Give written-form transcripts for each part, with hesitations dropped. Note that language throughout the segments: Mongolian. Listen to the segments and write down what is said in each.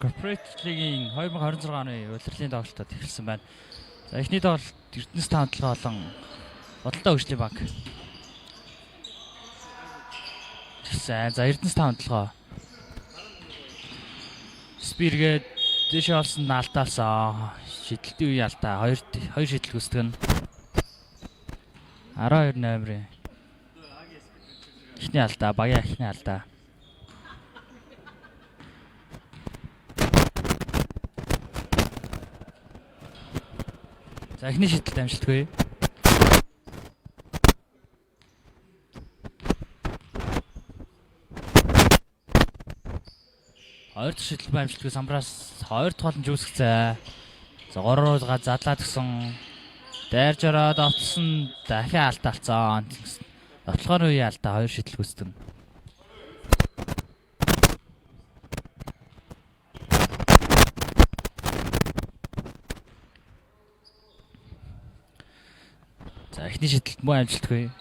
Corporate League-ийн 2026 оны улирлын тоглолтод эхэлсэн байна. За эхний тоглолт Эрдэнэс таамаглага болон Бодлоо Хөгжлийн банк. За Эрдэнэс таамаглага. Спиргээд дэшээ олсон алдаалсан. Шидэлтийн үе алдаа. Хоёр шидэл гүйцэтгэн. 12 номерын эхний алдаа, багийн эхний алдаа. За эхний шидэлт амжилтгүй. Хоёр дахь шидэл амжилтгүй самбраас хоёр дахь болон жүсгцээ. За 3-оор задлаад гисэн. Дайрж ороод овцсон дахиад алдаалцсан. Тоглохоор үе алдаа хоёр шидэл гүйцэтгэн. За эхний шидэлт муу амжилтгүй.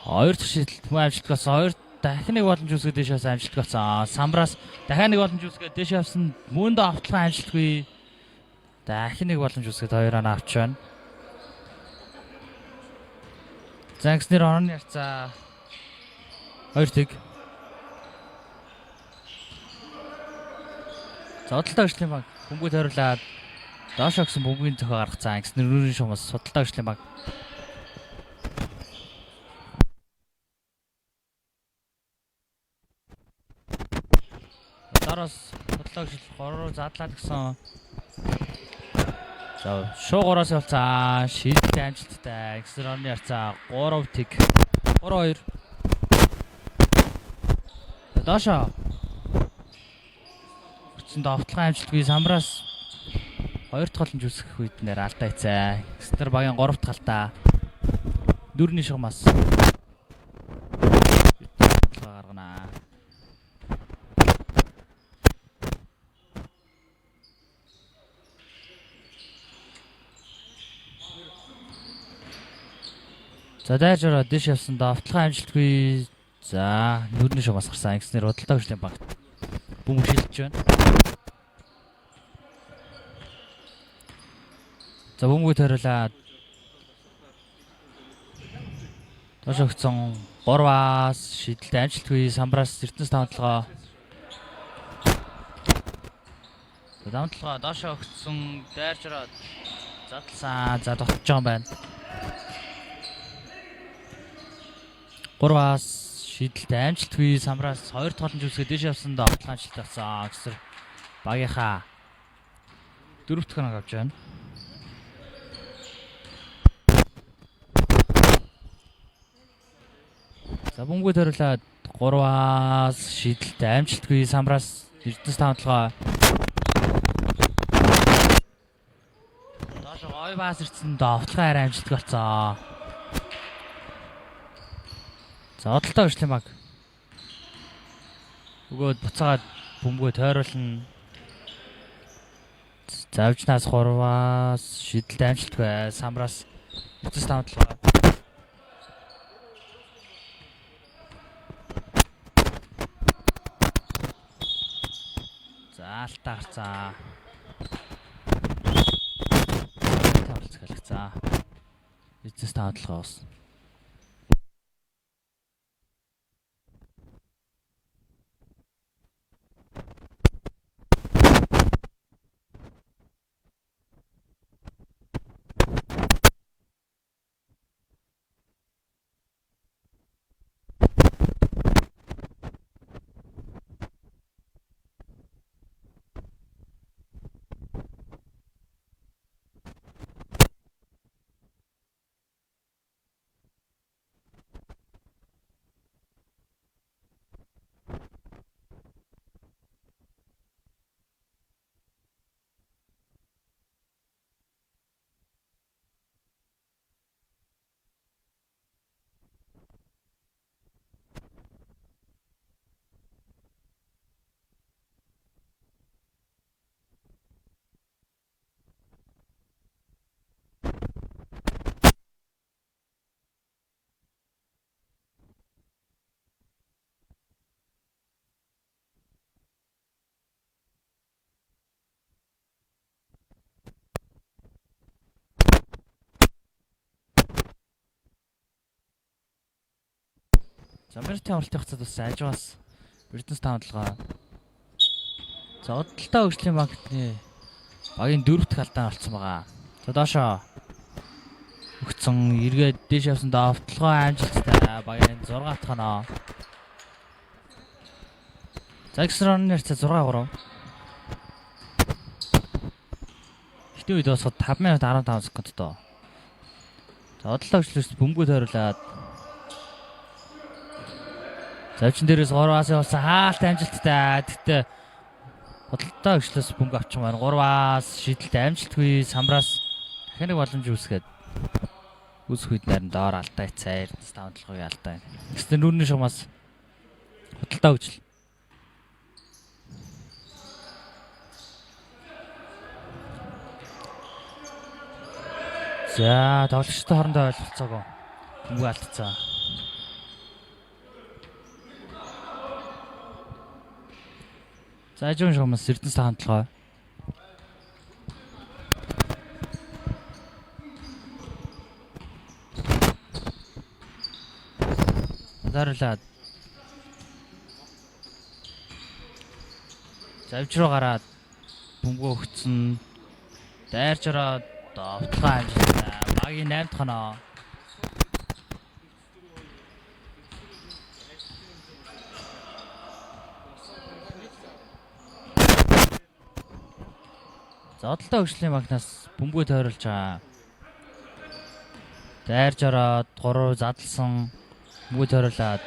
Хоёр дахь шидэлт муу амжилтгүй болсон. Хоёр дахин нэг боломж үүсгээд дэшээс амжилтгүй болсон. Самбраас дахин нэг боломж үүсгээд дэш явсан. Мөнд автлагын амжилтгүй. Дахин нэг боломж үүсгээд хоёроо авч байна. Загснэр орон ярцаа. Хоёр тэг. Судалтай Хөгжлийн банк бөмбөг тойруулаад доош өгсөн бөмбөгийн зохио гаргацсан. Загснэр нүүрийн шумаас Судалтай Хөгжлийн банк. Дараас Судалтай Хөгжил 3-оор задлаад гисэн. За шуу 3-аас явцаа. Шидэлт амжилттай. Загснэр орны ярцаа 3 тэг. 3-2. Доошоо. Довтлогын амжилтгүй самбраас хоёр дахь боломж үүсгэх үед нэр алдаа хийцээ. Стер багийн 3 дахь алдаа. Дөрөвний шугамаас гаргана. За дайж ороод дэш явсан довтлогын амжилтгүй. За дөрөвний шугамаас гарсан. Игснэр Судалтай Хөгжлийн банк бөмбөг шилжиж байна. За бөмбөг тойруулаад доош өгсөн 3-аас шидэлт амжилтгүй самбраас Эрдэнэс таамаглага. Таамаглага доош өгсөн дайрж ороод задлсан. За тогтож байгаа юм байна. 3-аас шидэлт амжилтгүй самбраас хоёр дахь боломж үүсгээд дэш явсан довтлогын амжилт авсан. Гэсэр багийнхаа дөрөв дахь хоног авч байна. За бөмбөг тойруулаад 3-аас шидэлт амжилтгүй самбраас Эрдэнэс таамаглага. Доош ойбаас ирсэн довтлогын арай амжилтгүй болсон. За Судалтай Хөгжлийн банк өгөөд буцаагаад бөмбөгөө тойруулна. Завжнаас 3-аас шидэлт амжилтгүй самбраас Эрдэнэс таамаглага. За алтаа гарцаа. Тавлц галгацаа. Эрдэнэс таамаглага ус. За Мерти амралтын хугацаанд бас ажваас Эрдэнэс таамадлага. За Удалтай хөгжлийн банкны багийн 4 дахь алдаа олцсон байгаа. За доошоо өгцөн эргээд дээш явсан довтлогоо амжилттай багийн 6 дахь оноо. За экстраны нэрцээ 6-3. Эхний үед дуусахад 5 минут 15 секунд тоо. За Удалтай хөгжлөөс бөмбөг тойруулаад завчин дээрээс 3-аас явуулсан хаалт амжилттай. Тэгтээ Удалтай хөгжлөөс бөмбөг авчин байна. 3-аас шийдэлтэй амжилтгүй самраас дахин нэг боломж үүсгээд үүсэх үед нарийн доор алдаа ицээ Эрдэнэс таамадлагын алдаа. Гэхдээ нүүрний шугамаас Удалтай хөгжл. За тоглогчтой хоорондоо ойлголцоогүй бөмбөг алдцсан. За ажуун шугамаас Эрдэнэс таамадлага. Даруулаад завж руу гараад бөмбөг өгцөн дайрч ороод довтлогоо амжилттай багийн 8 дахь оноо. За Удалтай хөгжлийн банкнаас бөмбөг тойруулж байгаа. Дайрч ороод 3 задлсан бөмбөг тойруулаад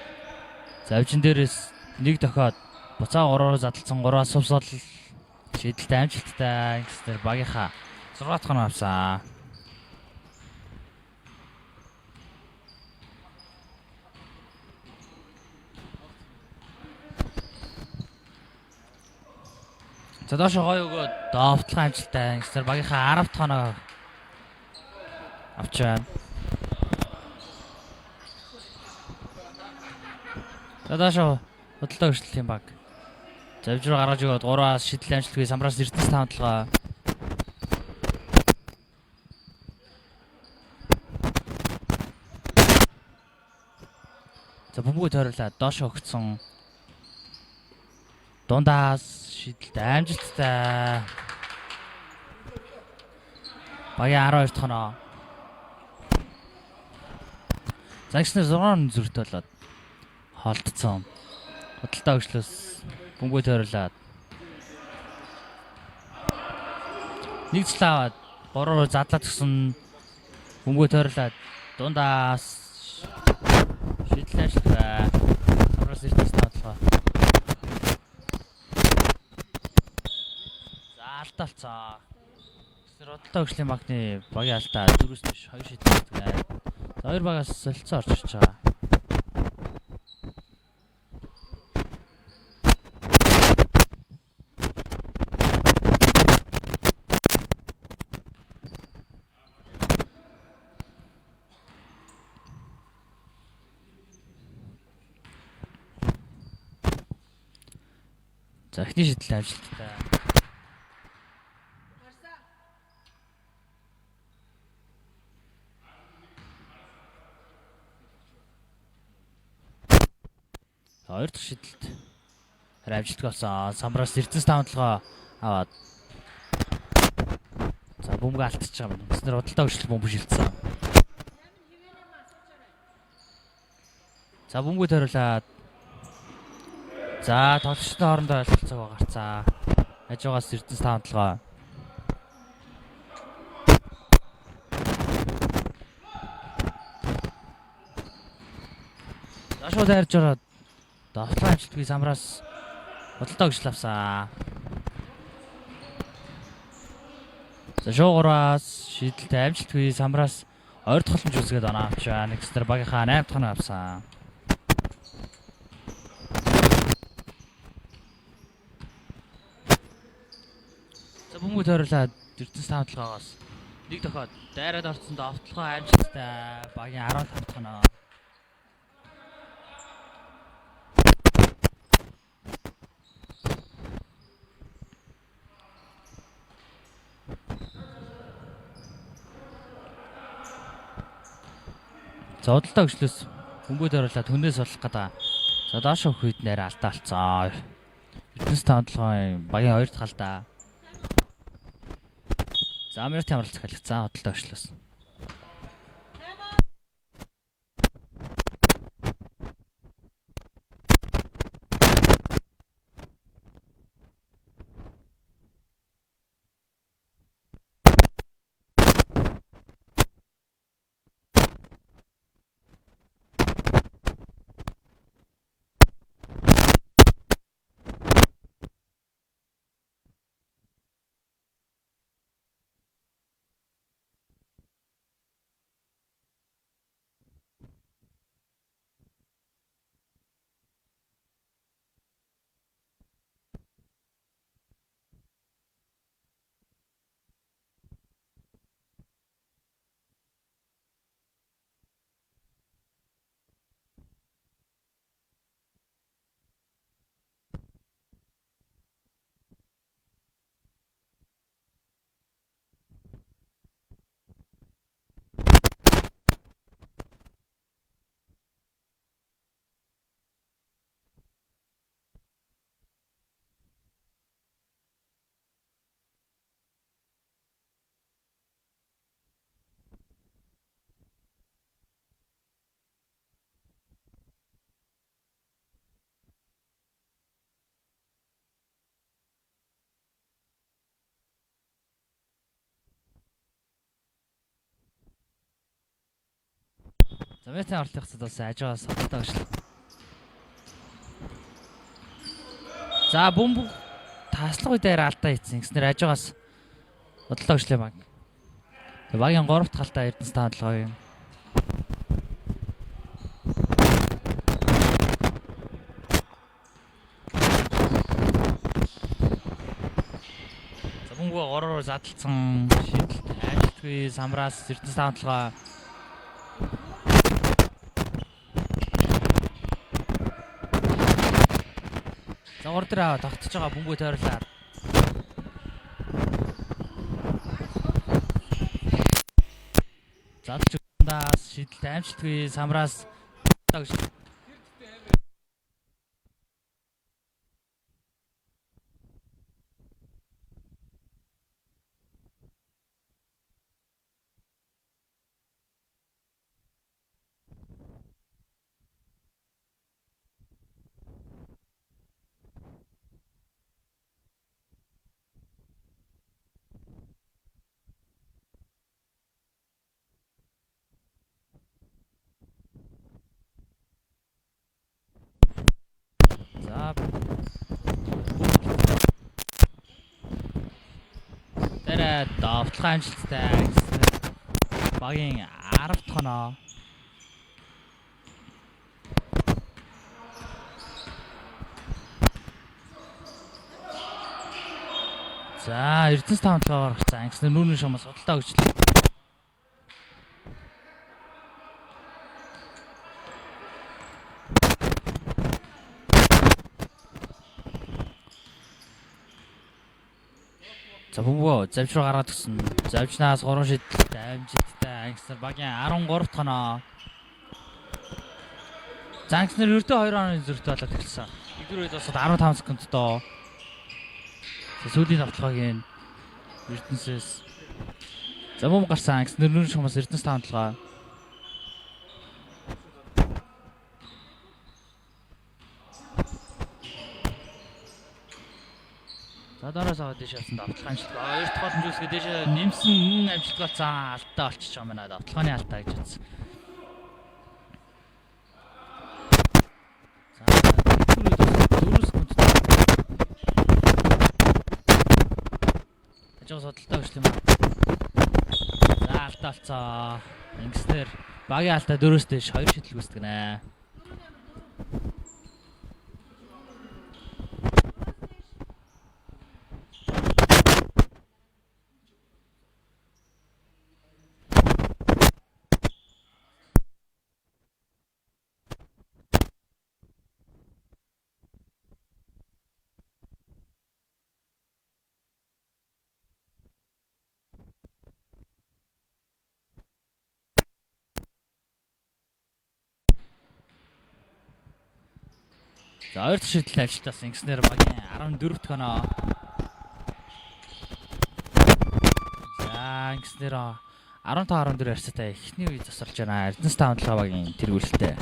завжин дээрээс нэг дохиод буцаа 3 задлсан 3-аас сувсол шийдэлтэй амжилттай ингэснээр багийнхаа 6 дахь оноо авсан. За доошоо гой өгөөд довтлох амжилттай ингэснээр багийнхаа 10 дахь оноо авч байна. За доошоо Удалтай хөгжлийн банк завж руу гаргаж өгөөд 3-аас шийдэл амжилтгүй самраас Эрдэнэс таамадлага. За бөмбөг тойруулаад доошоо өгцөн дундаас шийдэлтэй амжилттай багийн 12 дахь оноо. За ихснэр 6 зүрт болоод холдсон. Удалтай хөгжлөөс бөмбөг тойруулаад нэг цэл аваад 3 задлаад гисэн бөмбөг тойруулаад дундаас шийдэл амжилттай самраас Эрдэнэс таамадлага. За алдаа олцоо. Удалтай хөгжлийн банкны багийн алдаа 4-өөс биш 2 шийдэлтэй. За 2 багаас солилцоо орж ирж байгаа. За эхний шийдэл амжилттай. Хоёр дахь шийдэлт амжилттай болсон. Самраас Эрдэнэс таамадлага аваад за бөмбөг алдчихж байгаа юм. Тэснэр Удалтай хөгжил бөмбөг шилжсэн. За бөмбөг тойруулаад за тоглогчтой хоорондоо ойлголцоогоо гарцаа. Хажуугаас Эрдэнэс таамадлага. Дашуу дайрж ороод довтлоо амжилтгүй самраас Удалтай хөгжил авсан. За шуугаараас шийдэлтэй амжилтгүй самраас ойр тогломж үүсгээд оноо авч байна. Нэгстэр багийнхаа 8 дахь оноо авсан. За бөмбөг тойруулаад Эрдэнэс таамаглагаас нэг дохиод дайраад орсон довтлогоо амжилттай багийн 15 дахь оноо. За Удалтай хөгжлөөс Бөмбөг тойруулаад хүнээс болох гэдэг. За доош өгөх үед нэр алдаа болцсон. Эрдэнэс тавталгын багийн 2 дахь алдаа. За Америкт хамралц захиалгацсан хөдөлтөй өчлөөс. За Америкийн оролтын хацад бас ажигаас хөдөлтөй өчлөө. За бөмбөг таслах үедээ алдаа хийсэн. Ингэснээр ажигаас хөдөлтөй өчлөө баг. Багийн 3 дахь алдаа Эрдэнэс тавталгын. За бөмбөг 3-оор задлцсан шийдэлт ажилтгүй самраас Эрдэнэс тавталгаа. За ордер тогтож байгаа бөмбөг тойрлаад. Задлж өгдөөс шийдэлт амжилтгүй самраас тагш. За тэрэ давталгаа амжилттай багийн 10 дахь оноо. За Эрдэнэс тавталгаар гарсан. Ингэснээр нүүрний шамаас хөдөлтөй өчлөө. За бөмбөг завж руу гаргаад гисэн. Завжнаас 3 шийдэлт амжилттай. Ингэснээр багийн 13 дахь оноо. За ингэснээр ердөө 2 оны зөртөө болоод эхэлсэн. Игдүр үед бас 15 секунд доо. Сүүлийн тавталгаагийн Эрдэнэсээс. За бөмбөг гарсан. Ингэснээр нүүрний шамаас Эрдэнэс тавталгаа. За доороос аваад дэше явсан давталгаа амжилт. 2 дахь боломж үсгээ дэше нэмсэн амжилт болсон алдаа болчихж байгаа мэнэ. Давталгааны алдаа гэж үзсэн. За 4 секунд. Ажигаас хөдөлтөй өчлөө юм аа. За алдаа болцоо. Ингэснээр багийн алдаа 4-өөс дэш 2 шийдэл гүйцэтгэнэ. За хоёр дахь шийдэл ажилтаас ингэснээр багийн 14 дахь оноо. За ингэснээр 15-14 харьцаатай эхний үе засварж байна. Эрдэнэс таун толгой багийн тэргүүлэлтэй.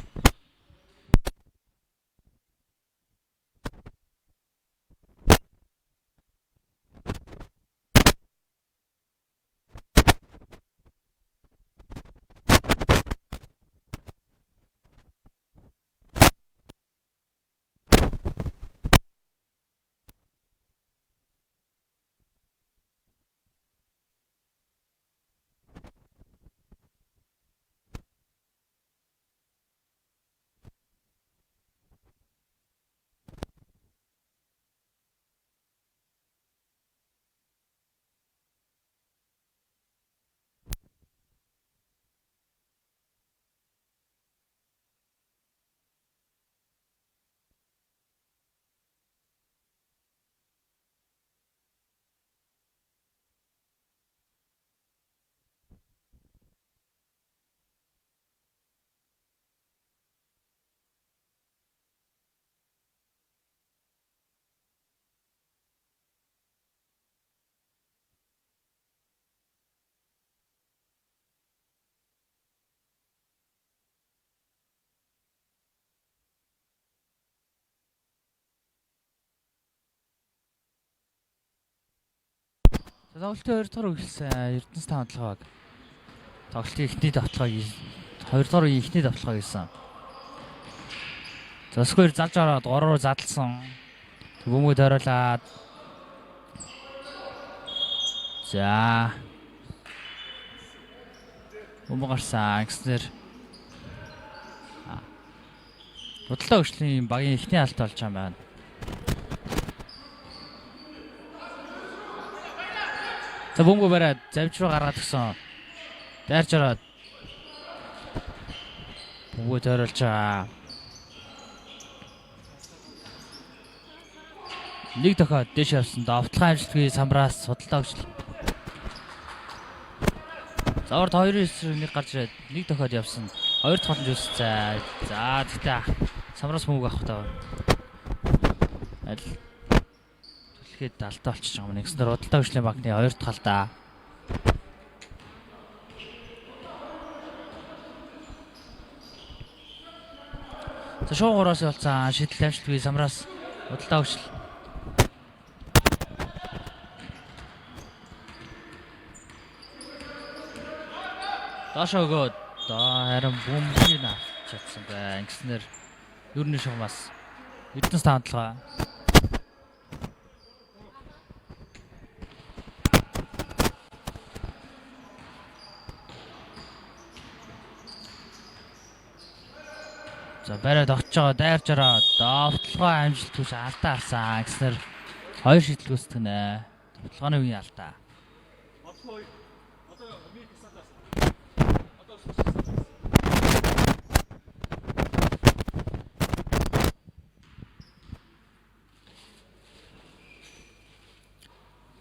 Тоглолтын 2 дахь үеэлсэн Эрдэнэс таун толгой баг. Тоглолтын эхний давталгааг 2 дахь үеийн эхний давталгаа хийсэн. За сквер залж ороод 3 руу задлсан. Бөмбөг тойруулаад. За. Бөмбөг гарсан гэснээр худалдаа хөгжлийн багийн эхний алт болж байгаа юм байна. За бөмбөг бариад завж руу гаргаад гисэн. Дайрч ороод бөмбөг тойруулж байгаа. Нэг дахиад дэш явсан. Давталгаа амжилтгүй самбраас судалдаа хөгжил. Зааварт 2-9 гарч ирээд нэг дахиад явсан. 2 дахь боломж үүссэн. За тэгтээ самбраас бөмбөг авах таа. Аль түлхээд алдаа болчихж байгаа юм. Нэгснэр худалдаа хөгжлийн банкны 2 дахь алдаа. За шоу 3-аас болсон шийдэл амжилтгүй самбраас худалдаа хөгжил. Доош өгөөд харин бөмбөгийг авч чадсан бай. Ингэснээр юурны шугамаас Эрдэнэс таун толгой. За бариад огч байгаа дайрч ороод давталгаа амжилт хүч алдаа харсан. Ингэснээр 2 шийдэл гүйцэтгэнэ. Давталгааны үеийн алдаа.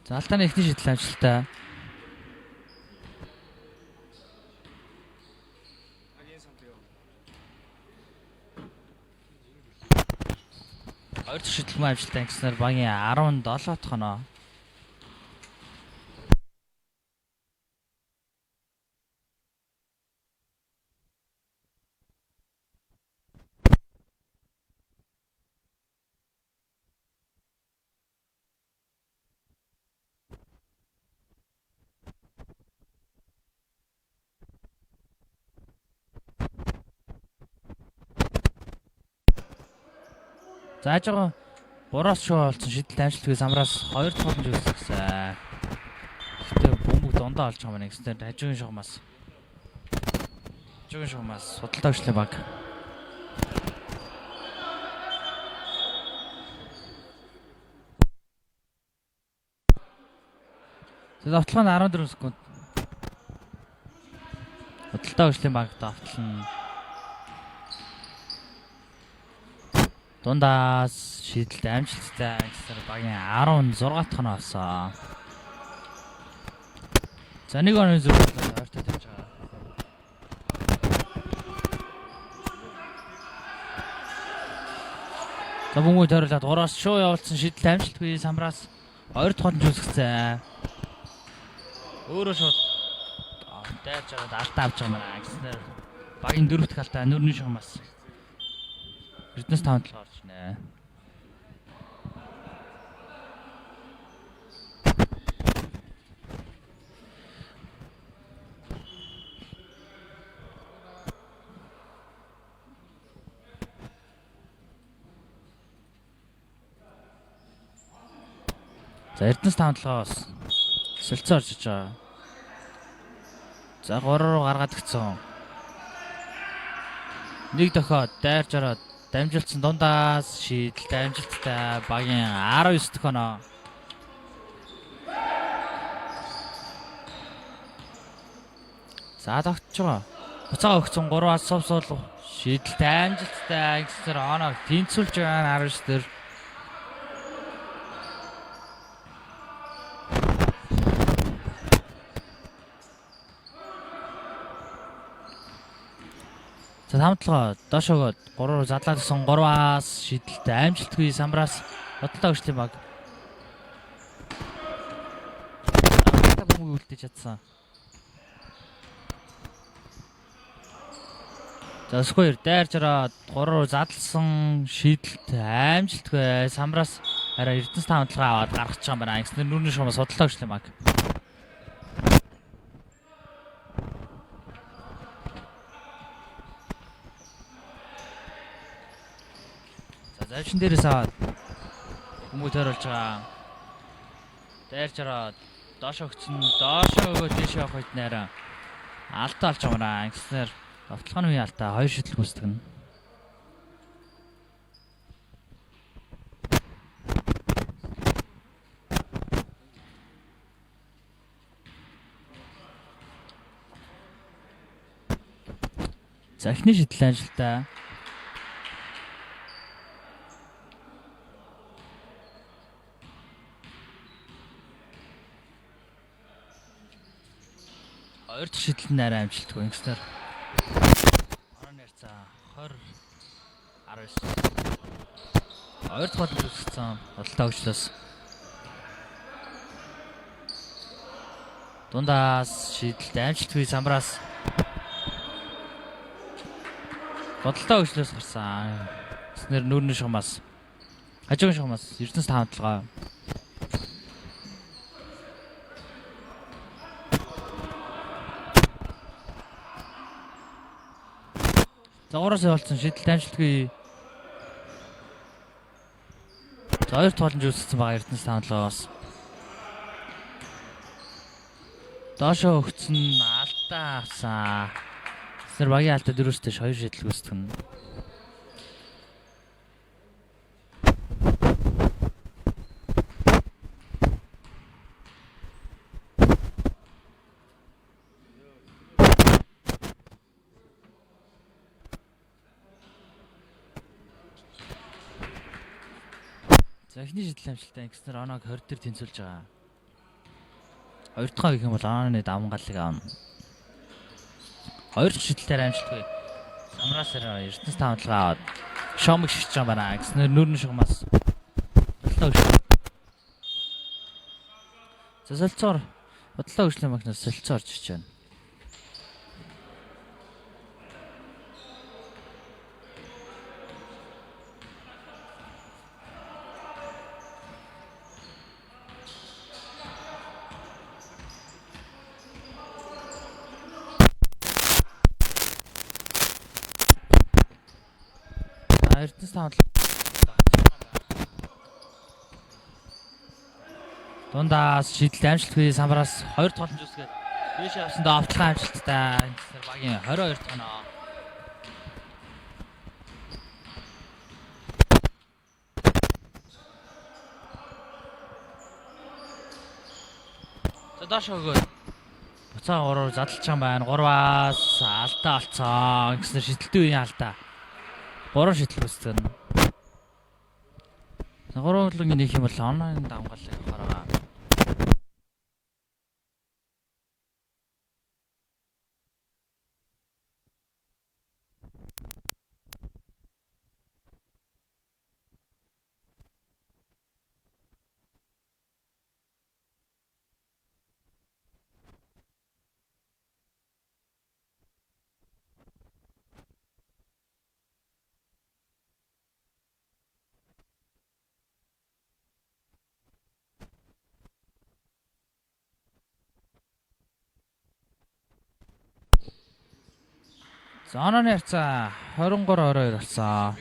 За алтааны эхний шийдэл амжилттай. Хоёр дахь шийдэл амжилттай гэснээр багийн 17 дахь оноо. Зааж байгаа 3-аас шоу болсон шийдэл амжилтгүй самраас 2 дахь боломж үүсгэсэн. Гэтэ бөмбөг дундаа олж байгаа мэн гэснээр хажуугийн шугамаас судалдаа хөгжлийн баг. Давталгаа нь 14 секунд. Судалдаа хөгжлийн баг давтална. Дундаас шийдэлт амжилттай гэсээр багийн 16 дахь оноо авсан. За нэг оны зөвлөлт ойртож тавьж байгаа. За бөмбөг тойруулаад 3-аас шуу явуулсан шийдэл амжилтгүй Самбраас 2 дахь хонж үүсгэсэн. Өөрөө шууд дайрж аваад алдаа авч байгаа маа гэснээр багийн 4 дахь алдаа нөрний шугамаас Эрдэнэс 5 талаар орж нэ. За Эрдэнэс 5 талаас солилцоо орж иж байгаа. За 3 руу гаргаад гисэн. Нэг дохиод дайрж ороод дамжилсан дундаас шийдэлтэй амжилттай багийн 19 дэх оноо. За тогтж байгаа. Буцаага өгсөн 3-аас совсуул шийдэлтэй амжилттай гисээр оноо тэнцүүлж байгаа 19 дээр. За хамтлага доош өгөөд 3 задлаад гисэн 3-аас шийдэлтэй амжилтгүй Самбраас бодлоо өгчлийн баг. Бөмбөг үлдээж чадсан. За Сквер дайрж ороод 3 руу задлсан шийдэлтэй амжилтгүй Самбраас арай Эрдэнэс 5 талгаа аваад гаргаж байгаа юм байна. Ингэснээр нүүрний шугамаас бодлоо өгчлийн баг. Завчин дээрээс аваад бөмбөг тойруулж байгаа. Дайрж ороод доош өгсөн. Доош өгөө тийш явах үед нэрэ алдаа алж байгаа юм. Ингэснээр авталгааны үеийн алдаа 2 шийдэл гүйцэтгэнэ. За эхний шийдэл амжилттай. Хоёр дахь шийдэлд арай амжилтгүй ингэснээр орон ярьцаа 20 19 хоёр дахь бол үүсгэсэн бодлоо өгчлөөс дундаас шийдэлд амжилтгүй Самбраас бодлоо өгчлөөс гарсан. Гэснээр нүүрний шугамаас хажуугийн шугамаас Эрдэнэс 5 талгаа. За 3-аас явуулсан шийдэлд амжилтгүй. За 2 тоолж үүсгэсэн байгаа Эрдэнэс 5 талгаас. Доошоо өгсөн алдаа авсан. Гэснээр багийн алдаа 4-өөс 2 шийдэл гүйцэтгэнэ. За эхний шийдэл амжилттай гэснээр оноог 20 дээр тэнцүүлж байгаа. Хоёр дахь гэх юм бол онооны давмгалыг аавна. Хоёр дахь шийдэлээр амжилтгүй. Самраас Эрдэнэс 5 талгаа аваад шомыг шигч байгаа байна. Гэснээр нүүрний шугамаас бодлоо өгч. За солилцоор бодлоо өгчлийн магнаас солилцоо орж ирж байна. Эрдэнэс 5 дундаас шийдэлт амжилтгүй Самбраас 2 тогломж үсгээд дээш явсандаа авталгаа амжилттай. Ингэснээр багийн 22 дахь оноо. За доош өгөөд буцаа 3 руу задлж байгаа юм байна. 3-аас алдаа олцсон. Ингэснээр шийдэлтийн үеийн алдаа 3 шийдэл гүйцэтгэнэ. 3 өглөөний нэг юм бол онлайн давмгалыг авахараа. За онооны харьцаа 23-22 болсон.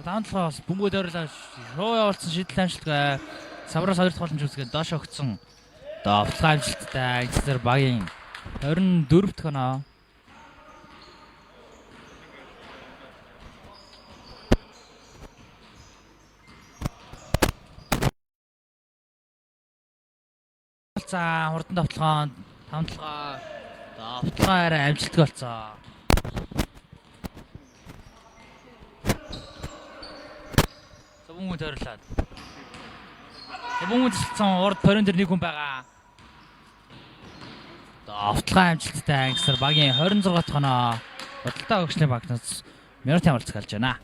Даантлага бас бөмбөг дөрөлж шуу явуулсан шийдэл амжилттай Самраас 2 дахь боломж үзгээд доош өгсөн. Довтлох амжилттай Инстер багийн 24 дахь оноо. За хурдан довтлогоо 5 талгаа довтлогоо арай амжилттай болцоо. Бөмбөг дөрөлээд. Бөмбөг дэслсэн урд порон дээр нэг хүн байгаа. Довтлогоо амжилттай Инстер багийн 26 дахь оноо. Бодлоо өгчлийн багнаас минутын амралт гарч байна.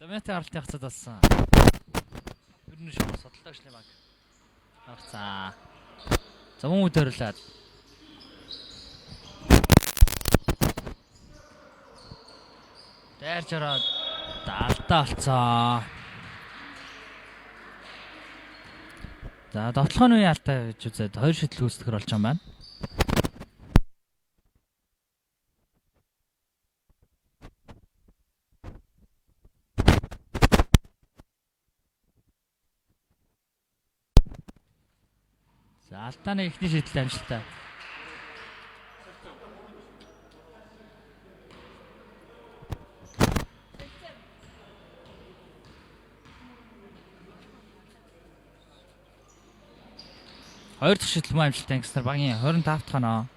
За минутын аралтын хацаад болсон. Ер нь шууд судалдаг шлээ баг. За. За бөмбөг дөрөлээд. Дайрч ороод алдаа болцоо. За довтлооны үеийн алдаа гэж үзээд 2 шийдэл гүйцэтгэр болж байгаа юм байна. За алдааны эхний шийдэл амжилттай. Хоёр дахь шийдэл мөн амжилттай Инстер багийн 25 дахь оноо.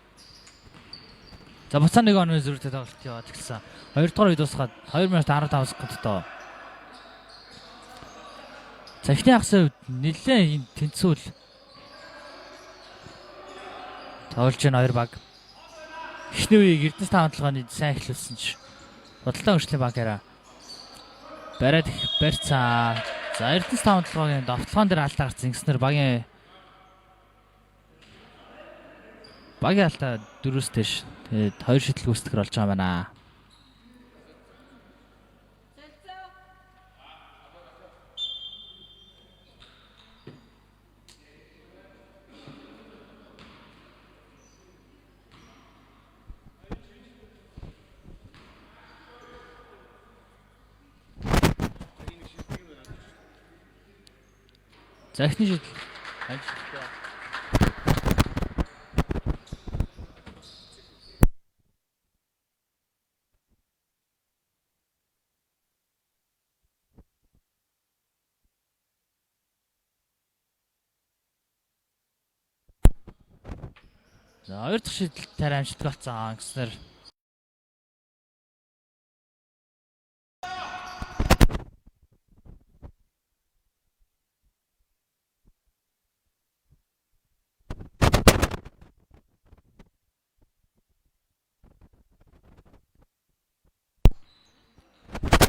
За буцаа нэг оны зүрхтэй тоглолт яваад эхэлсэн. 2 дугаар үед дуусгаад 2 минут 15 секунд тоо. За эхний хагасны үед нэлээд тэнцвэл тоглож байна хоёр баг. Эхний үеийг Эрдэнэс 5 толгойн сайн эхлүүлсэн ч бодлоо өршлийн багаараа бариад их барьцаа. За Эрдэнэс 5 толгойн довтлогоон дээр алдаа гарсан Инстер багийн алдаа 4-өөс дэш. Тэгээд 2 шийдэл гүйцэтгэр болж байгаа юм байна. За эхний шийдэл амжилттай. Хоёр дахь шийдэлтээр амжилттай болсон гэснээр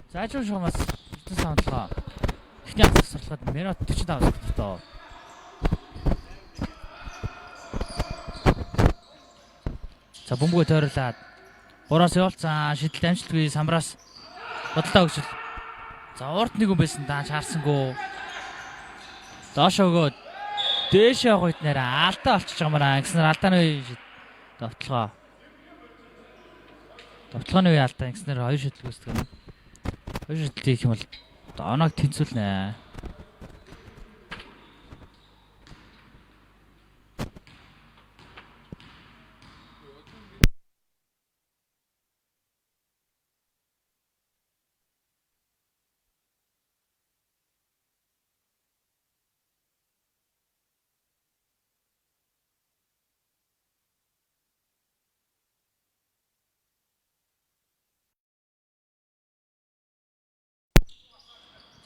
заажуу шугамаас Эрдэнэ савндлага эхний асуулгад минут 45 секундтай. За бөмбөгөө тойруулаад 3-аас явуулсан шийдэлт амжилтгүй самраас бодлоо өгчл. За урд нэг хүн байсан дааж харсангүй. Доош өгөөд дээш явах үед нэрээ алдаа болчихж байгаа маа гэснээр алдааны үе довтлогоо. Довтлооны үе алдаа гэснээр хоёр шийдэл үүсдэг юм. Хоёр шийдэл хийх юм бол дооног тэнцүүлнэ.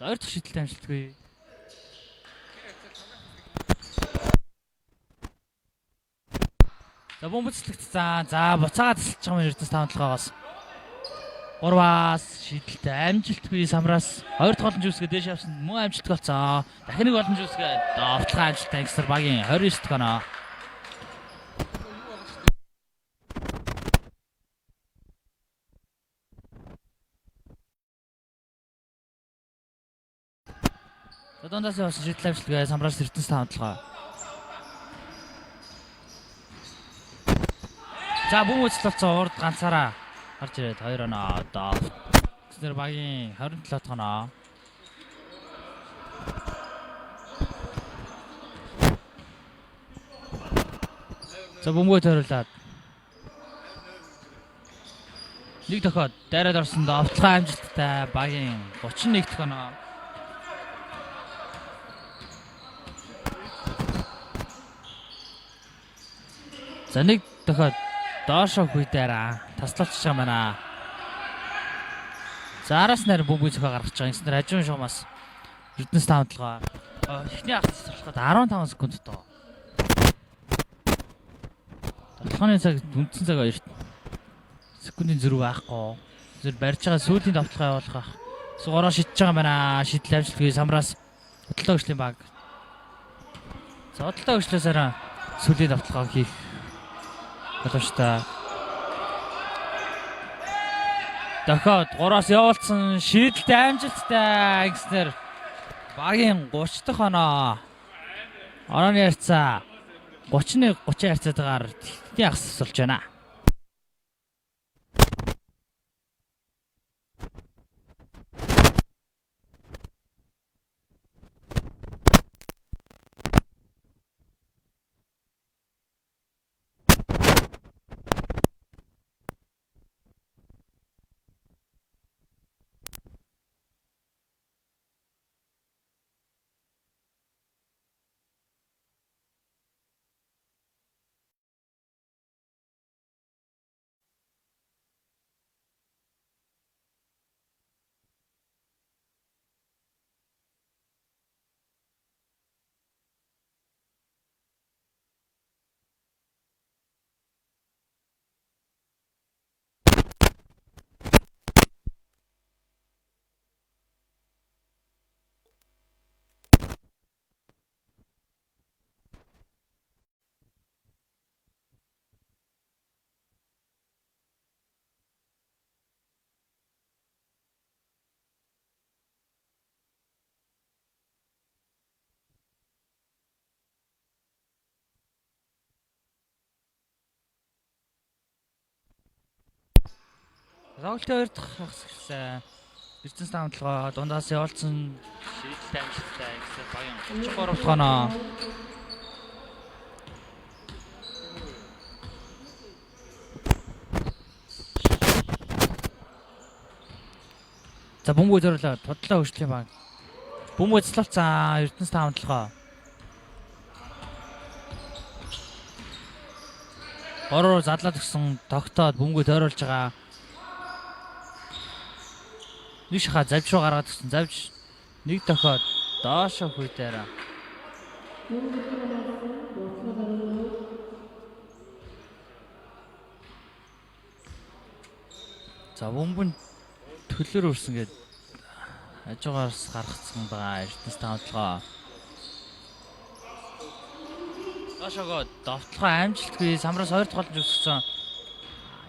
За хоёр дахь шийдэлт амжилтгүй. За бомбцлэгдсэн. За буцаагаад тасалж байгаа юм Эрдэнэ савнтлагоос. 3-аас шийдэлт амжилтгүй самраас хоёр дахь боломж үүсгээ дээш явсан мөн амжилттай болсон. Дахин нэг боломж үүсгээ довтлогоо амжилттай экстер багийн 29 дахь оноо. За дундаас явсан шийдэл амжилтгүй самраас Эрдэнэ савнтлагоо. За бөмбөг цолцоо урд ганцаараа гарч ирээд 2 оноо одоо гэснээр багийн 27 дахь оноо. За бөмбөг тойруулаад нэг дохоод дайраад орсон довтлогоо амжилттай багийн 31 дахь оноо. За нэг дохоод доошоо хүйдээраа таслуулчих юм байна. За араас нэр бөмбөг зөхөө гаргаж байгаа. Ингэснээр хажуун шугамаас Эрдэнэ савнтлагаа эхний ахс сурчлагад 15 секунд тоо. Довтлооны цаг үндсэн цаг 2 секундын зөрүү байхгүй. Зөв барьж байгаа сүүлийн довтлогоо явуулах. Сугараа шидэж байгаа юм байна. Шийдэл амжилтгүй самраас бодлоо өгшлийн баг. За бодлоо өгшлөөсөөр сүүлийн довтлогоо хийх боломжтой. Дахиад 3-аас явуулсан шийдэлт амжилттай гэснээр багийн 30 дахь оноо. Онооны харьцаа 30-ны 30 харьцаатайгаар ихний ахс болж байна. Тоглолтын 2 дахь хагас гэсэн Эрдэнэ савнтлагоо дундаас явуулсан шийдэлт амжилттай гэсэн багийн 33 дахь оноо. За бөмбөг зөрлөө бодлоо өгшлийн баг. Бөмбөг цолцсон Эрдэнэ савнтлагоо. Гороор задлаад өгсөн тогтоод бөмбөгөө тойруулж байгаа. Нэг шахаа завж руу гаргаад өгсөн. Завж нэг тохиод доошо хүйдээр. За бөмбөн төлөөр өрсөн гээд хажуугаараас гаргацсан байгаа Эрдэнэс тавталгаа. Доошогоо довтлохоо амжилтгүй самраас 2 тоглож өссөн.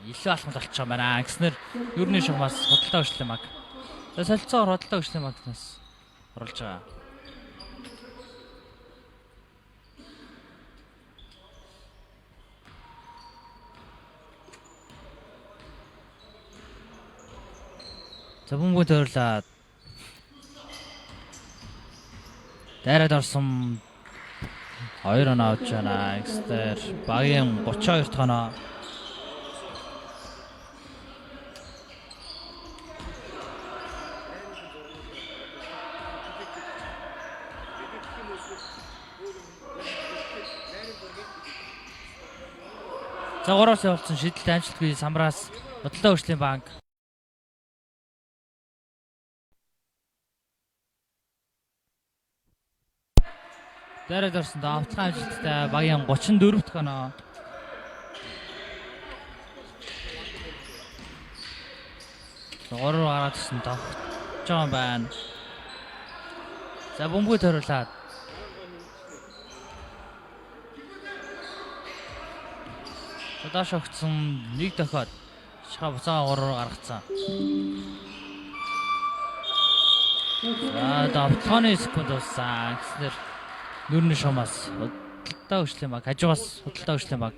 Илүү алхамд болчих юм байна. Гэснээр юурны шугамаас худалдаа өшлөө маг. За солилцоогоор худалдаа өшлөө магнаас оруулж байгаа. За бөмбөг тойрлаад дайраад орсон 2 оноо авч байна. Экстер багийн 32 дахь оноо. За 3-аас явуулсан шидэлт амжилтгүй самраас худалдаа өршлийн банк. Дайраад орсон давталгаа амжилттай багийн 34 дахь оноо. Гурав гараад ирсэн тогтж байгаа юм байна. За бөмбөг тойруулаад. Даш огцсон нэг тохиод шахаа буцаага 3 руу гаргацсан. За давталгааны секунд болсон. Гэснээр нүрний шумаас худалдаа өшлийн баг, хажуугаас худалдаа өшлийн баг.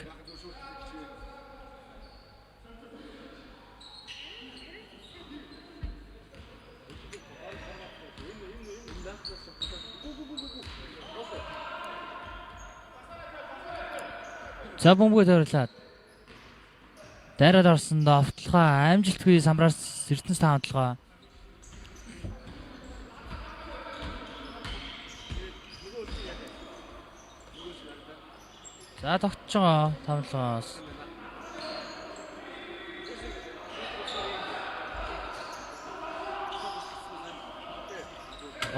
За бөмбөг тойруулаад. Дайраад орсон давталгаа амжилтгүй самраас Эрдэнэс тавталгаа. За тогтж байгаа тавталгаас.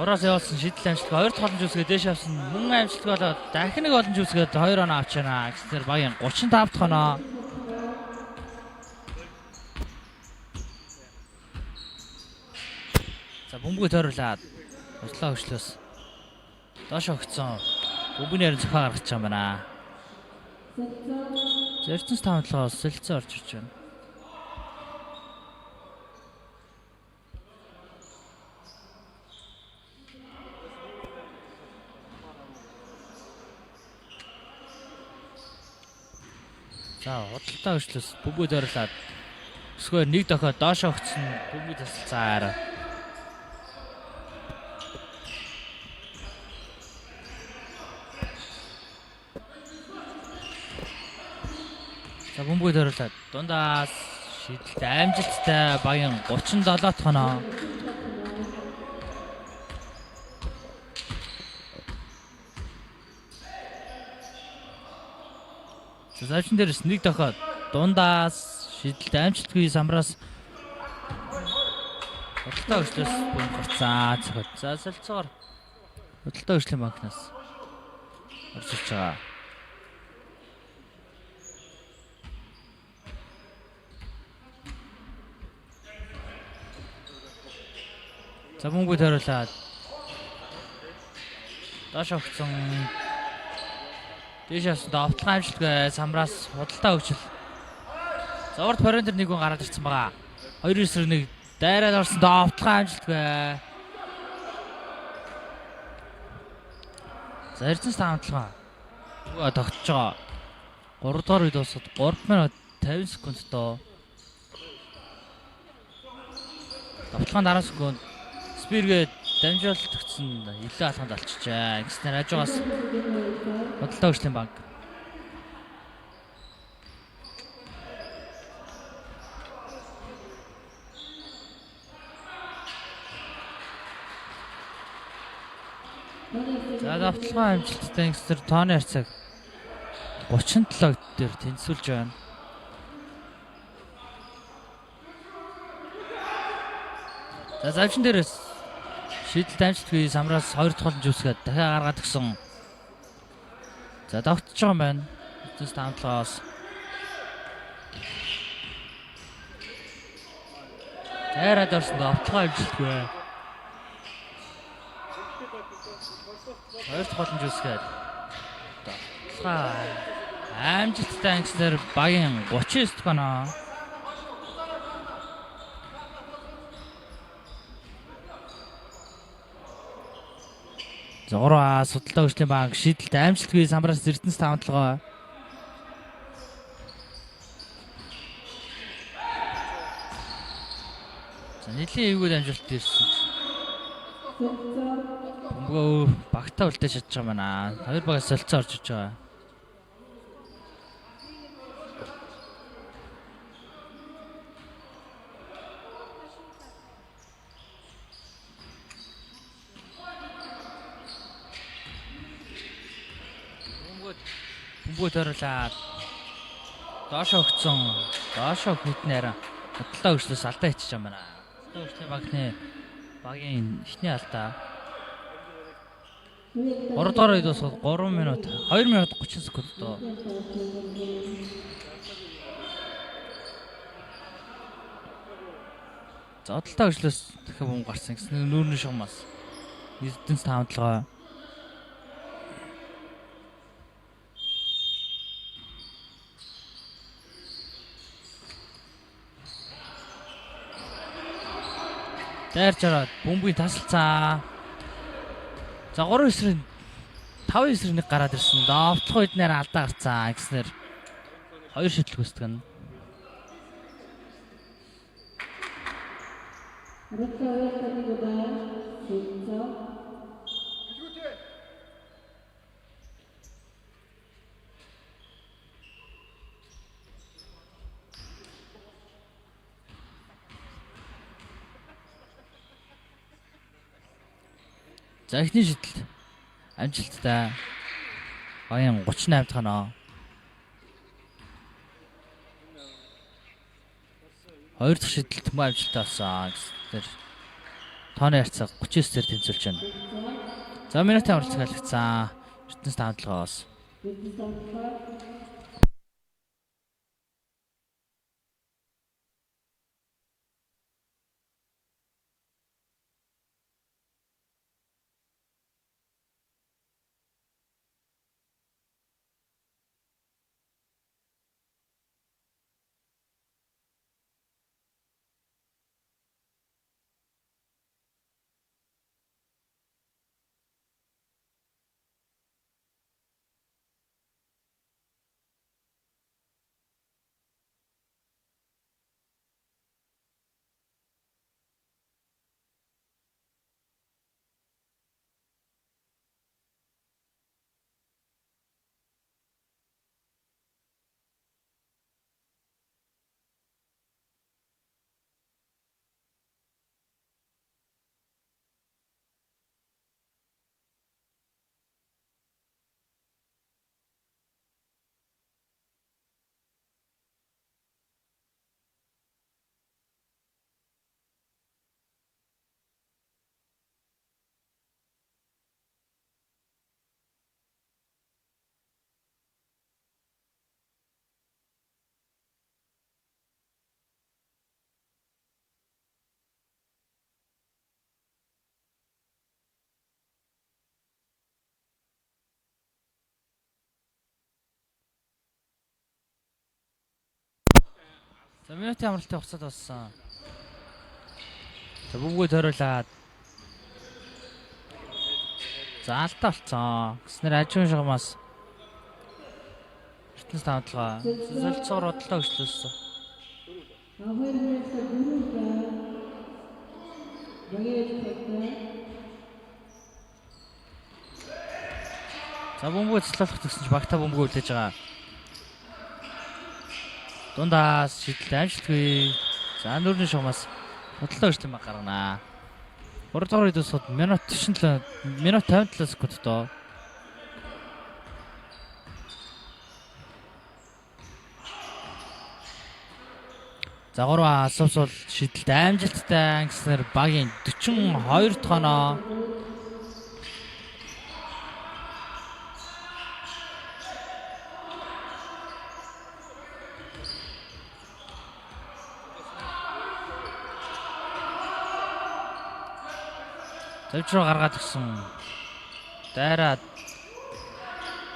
Ороос явуулсан шидэл амжилтгүй 2 дахь боломж үүсгээд дээш авсан мөн амжилтгүй болоод дахин нэг боломж үүсгээд 2 оноо авч байна. Гэснээр багийн 35 дахь оноо. За бөмбөг тойруулаад услаа хөшлөөс доош огцсон бөмбөгнээр зохио гаргаж байгаа юм байна. Эрдэнэс тавталгаас солилцоо орж ирж байна. За худалдаа хөшлөөс бөмбөг тойруулаад өсгөө нэг дохиод доош огцсон бөмбөг тасалцаар. За бөмбөг тойруулаад дундаас шидэлт амжилттай багийн 37 дахь оноо. За завчин дээрс нэг дохиод дундаас шидэлт амжилтгүй самраас худалдаа өшлөөс бүн гарцаа цохот. За солилцоогоор худалдаа өшлийн банкнаас орж ирж байгаа. За бөмбөг тойруулаад доош огцсон дээшээс давталгаа амжилтгүй самраас худалдаа өгчл. За урд парентер нэг хүн гараад ирсэн байгаа. 2-1 дайраад орсон давталгаа амжилтгүй. За Эрдэнэс тавталгаа. Тогтж байгаа. 3 дахь үед дуусаад 3 минут 50 секунд доо. Давталгаанд 10 секунд. Спиргээд дамжуулалт өгсөн илүү алханд олчихжээ. Гэснээр хажуугаас худалдаа өшлийн банк. За давталгаа амжилттай гэснээр тооны харьцааг 37 дээр тэнцвүүлж байна. За завчин дээрээс шийдэлт амжилтгүй самраас 2 дахь голын жүсгээд дахиад гаргаад гисэн. За давтж байгаа юм байна. Эцэс таамтлагаас. Тэрад орсон давталгаа амжилтгүй. 2 дахь голын жүсгээд давталгаа амжилттай ангиснаар багийн 39 дахь оноо. Зураа судалтай хөгжлийн банк шийдэлт амжилтгүй самраас Эрдэнэс таамтлагаа. За нэлийн эвгүй амжилт ирсэн. Бөмбөгөө багтаа үлдээж чадж байгаа юм аа. Хоёр багаас солилцоо орж иж байгаа. Бөмбөг төрүүлээд доошоо өгцөн. Доошоо хөтнээр бодлоо өгчлөөс алдаа хийчих юм байна. Бодлоо багийн ихний алдаа. 3 дахь үед бас 3 минут 2 минут 30 секунд доо. Зодолтой өгчлөөс дахиад бөмбөг гарсан гэсэн нүүрний шугамаас Эрдэнэс таамтлагаа. Дайрч ороод бөмбөгийн тасалцаа. За 3-9-ийн 5-9-ийн гараад ирсэн. Довтлох үед нэр алдаа гарцсан гэснээр 2 шийдэл гүйцэтгэн. За эхний шийдэлт амжилттай. Багийн 38 дахь оноо. 2 дахь шийдэлт мөн амжилттай болсон. Тэгэхээр тооны харьцаа 39-ээр тэнцвүүлж байна. За минутын уралдах халигдсан. Эрдэнэс таамтлагаас. За минутын амралтын хугацаанд болсон. За бөмбөгөө төрүүлээд. За алдаа болцсон. Гэснээр ажим шугамаас Эрдэнэс таамтлагаа солилцоор бодлоо өгчлөөсөн. За бөмбөгөө цэцлүүлэх гэсэн чинь багтаа бөмбөгөө үлээж байгаа. Дундаас шийдэлт амжилтгүй. За нүүрний шугамаас бодлоо өгчлөө баг гаргана. 3 дахь үед усад минут 57 секунд доо. За 3 асуусвал шидэлт амжилттай ангиснаар багийн 42 дахь оноо. Завжруу гаргаад гисэн. Дайраад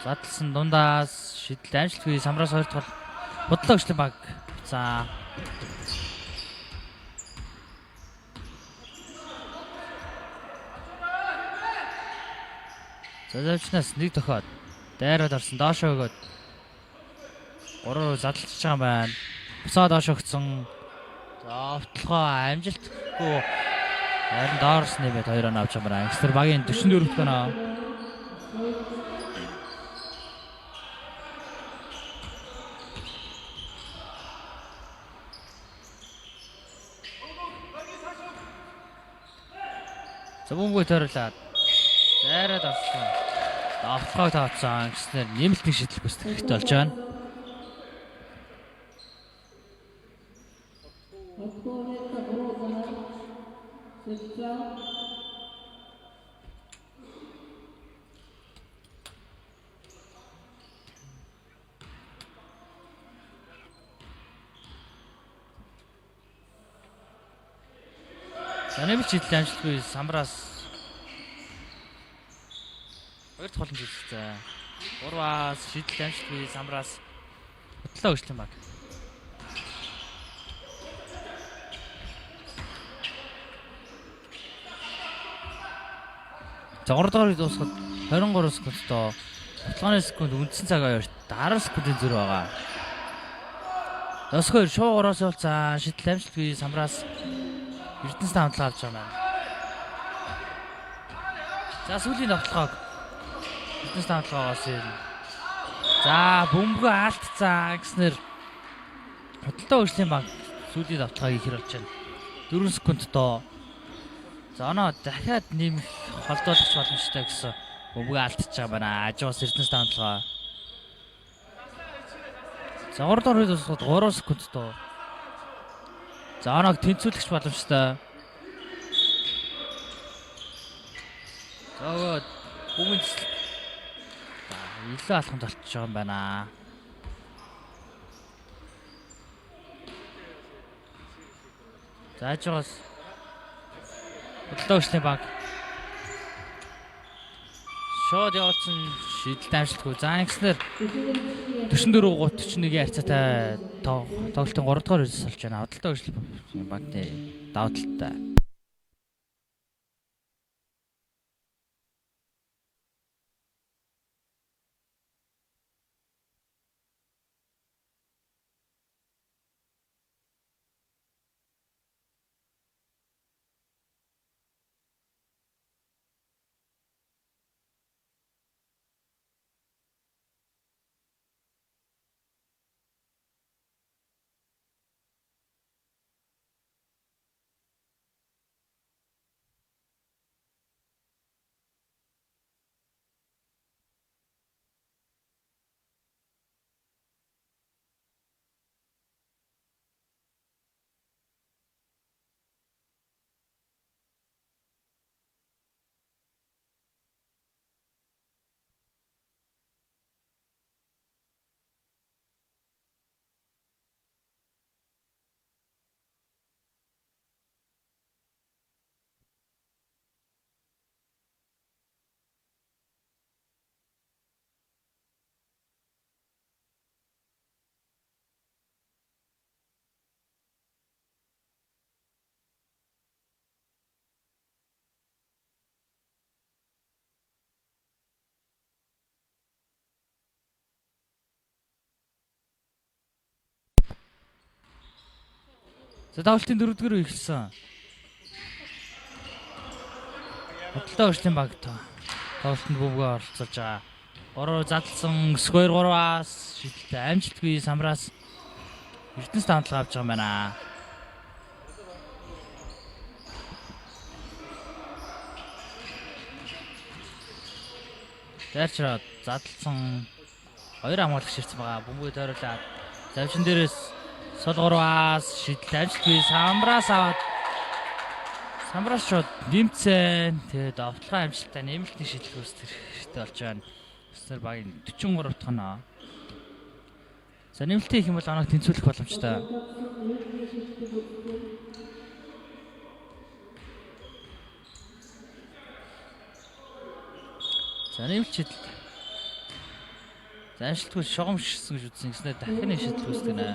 задлсан дундаас шидэлт амжилтгүй самраас 2 дахь бодлоо өчлөн баг. За завчнаас нэг тохиод дайраад орсон доошоо өгөөд 3 задлж байгаа юм байна. Буцаа доошоо өгсөн. За овтлогоо амжилтгүй харин доорс нэмээд 2 оноо авч байгаа юм байна. Ангиснаар багийн 44 дахь оноо. За бөмбөг тойруулаад дайраад орсон. Давтгой тооцсон гэснээр нэмэлтийн шийдэл гүйцэтгэх хэрэгтэй болж байна. За нэмэлт шийдэл амжилтгүй самраас 2 дахь боломж үлдсэн. 3-аас шийдэл амжилтгүй самраас бодлоо өчлөн баг. За 3 дахь дуусахад 23 секундтой 7 секунд үндсэн цаг хоёрт 10 секундын зөр байгаа. Досгоор шуу 3-оос явуулсан шийдэл амжилтгүй самраас Эрдэнэс тавталгаа авч байгаа маань. За сүүлийн тавталгааг Эрдэнэс тавталгаагаас ирнэ. За бөмбөгөө алдцаа гэснээр хөдөлтөө өчлийн баг сүүлийн тавталгааг ихэр болж байна. 4 секунд доо. За оноо дахиад нэмэх холдуулах боломжтой гэсэн бөмбөгөө алдчихж байгаа байна. Ажуус Эрдэнэс тавталгаа. За 3 дахь дуусахад 3 секунд доо. За оноог тэнцвүүлэх боломжтой. За бүгд илүү алхамд болчихж байгаа юм байна. За ажигаас бодлоо өчлийн баг шууд явуулсан шийдэлт амжилтгүй. За ингэснээр 44-31-ийн харьцаатай тоглолтын 3 дахь үеэс болж байна. Бодлоо өчлийн багны даваа талтай. За давалтын 4-р үе эхэлсэн. Бодлоо өчлийн баг тоглолтод бөмбөгөө оролцуулж байгаа. 3 задлсан сквер 3-аас шийдэлтэй амжилтгүй самраас Эрдэнэс тавталгаа авч байгаа юм байна. Дайрчраад задлсан 2 хамгаалагч ирсэн байгаа. Бөмбөгөө тойруулаад завчин дээрээс Сул 3-аас шидэлт амжилтгүй Самбраас аваад Самбраас шууд нэмцэн. Тэгээд довтлогын амжилттай нэмэлтний шидэлт үүсгэх хэрэгтэй болж байна. Өснөр багийн 43 дахь оноо. За нэмэлтийн их юм бол оноог тэнцвүүлэх боломжтой. За нэмэлт шидэлт. За амжилтгүй шогомжсон гэж үзсэн. Гэснээр дахин нэг шидэлт үүсгэнэ.